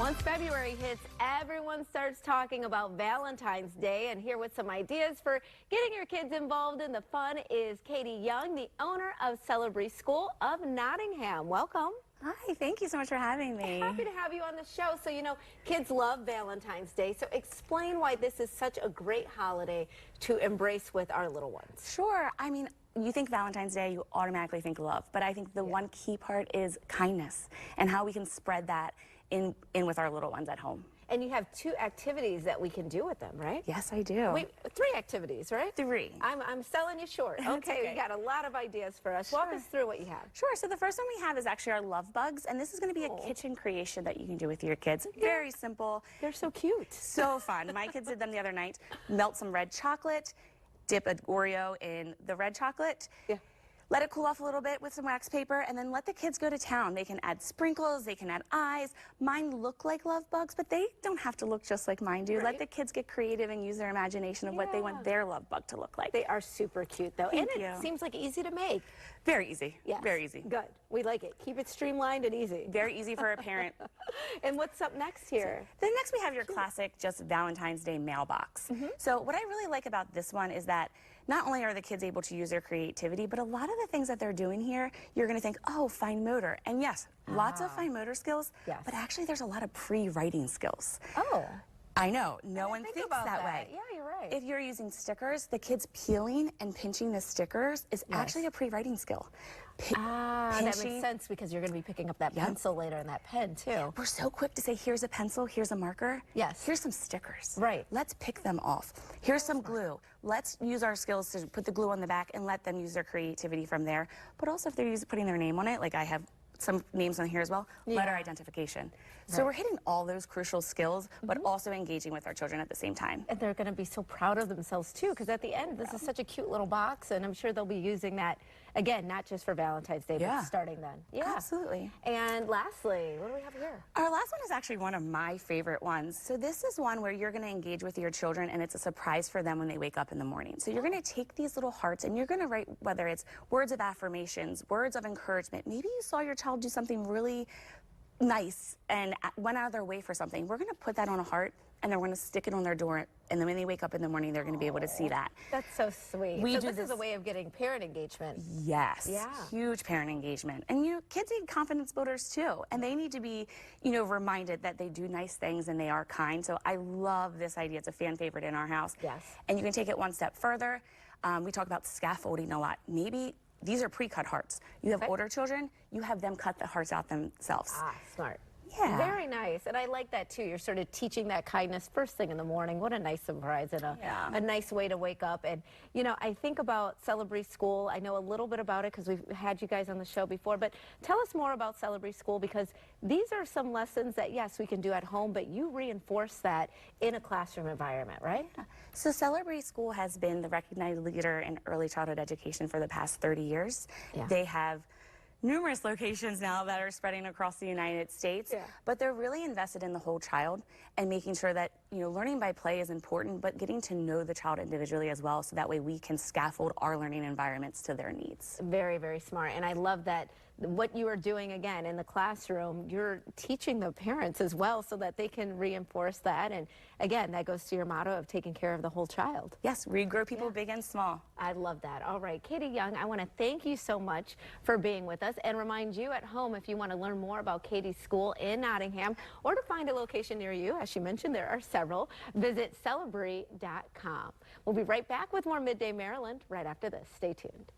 Once February hits, everyone starts talking about Valentine's Day, and here with some ideas for getting your kids involved in the fun is Katie Young, the owner of Celebree School of Nottingham. Welcome. Hi, thank you so much for having me. Happy to have you on the show. So, you know, kids love Valentine's Day, so explain why this is such a great holiday to embrace with our little ones. Sure. I mean, you think Valentine's Day, you automatically think love, but I think the one key part is kindness and how we can spread that in with our little ones at home. And you have 2 activities that we can do with them, right? Yes, I do. Wait, 3 activities, right? 3. I'm selling you short. Okay, you got a lot of ideas for us. Walk us through what you have. Sure. So the first one we have is actually our love bugs, and this is going to be a kitchen creation that you can do with your kids. Very simple. They're so cute. So fun. My kids did them the other night. Melt some red chocolate, dip an Oreo in the red chocolate. Yeah. Let it cool off a little bit with some wax paper, and then let the kids go to town. They can add sprinkles, they can add eyes. Mine look like love bugs, but they don't have to look just like mine do. Right. Let the kids get creative and use their imagination of what they want their love bug to look like. They are super cute, though. Thank and you. It seems like easy to make. Very easy. Yes. Very easy. Good. We like it. Keep it streamlined and easy. Very easy for a parent. And what's up next here? Then next we have your classic just Valentine's Day mailbox. So what I really like about this one is that not only are the kids able to use their creativity, but a lot of the things that they're doing here, you're going to think, oh, fine motor. And yes, lots of fine motor skills, but actually there's a lot of pre-writing skills. Oh. I know, no one thinks that way. Yeah, you're right. If you're using stickers, the kids peeling and pinching the stickers is actually a pre-writing skill. That makes sense because you're going to be picking up that pencil later and that pen too. We're so quick to say, here's a pencil, here's a marker. Yes. Here's some stickers. Right. Let's pick them off. Here's some glue. Let's use our skills to put the glue on the back and let them use their creativity from there. But also if they're putting their name on it, like I have some names on here as well, letter identification. So we're hitting all those crucial skills, but also engaging with our children at the same time. And they're going to be so proud of themselves too, because at the end, this is such a cute little box, and I'm sure they'll be using that, again, not just for Valentine's Day, but starting then. Yeah, absolutely. And lastly, what do we have here? Our last one is actually one of my favorite ones. So this is one where you're going to engage with your children, and it's a surprise for them when they wake up in the morning. So you're going to take these little hearts, and you're going to write, whether it's words of affirmations, words of encouragement. Maybe you saw your child do something really nice and went out of their way for something. We're going to put that on a heart, and then we're going to stick it on their door, and then when they wake up in the morning, they're going to be able to see that. That's so sweet. So this is a way of getting parent engagement. Yes. Yeah. Huge parent engagement. And, you know, kids need confidence builders, too. And they need to be, you know, reminded that they do nice things and they are kind. So I love this idea. It's a fan favorite in our house. Yes. And you can take it one step further. We talk about scaffolding a lot. Maybe these are pre-cut hearts. You have older children, you have them cut the hearts out themselves. Ah, smart. Yeah. Very nice. And I like that too. You're sort of teaching that kindness first thing in the morning. What a nice surprise and a nice way to wake up. And, you know, I think about Celebree School. I know a little bit about it because we've had you guys on the show before. But tell us more about Celebree School, because these are some lessons that, yes, we can do at home, but you reinforce that in a classroom environment, right? Yeah. So Celebree School has been the recognized leader in early childhood education for the past 30 years. Yeah. They have numerous locations now that are spreading across the United States, but they're really invested in the whole child and making sure that, you know, learning by play is important, but getting to know the child individually as well, so that way we can scaffold our learning environments to their needs. Very, very smart. And I love that what you are doing, again, in the classroom, you're teaching the parents as well so that they can reinforce that. And again, that goes to your motto of taking care of the whole child. Yes, read, grow people big and small. I love that. All right, Katie Young, I want to thank you so much for being with us and remind you at home, if you want to learn more about Katie's school in Nottingham or to find a location near you, as she mentioned, there are several, visit Celebree.com. We'll be right back with more Midday Maryland right after this. Stay tuned.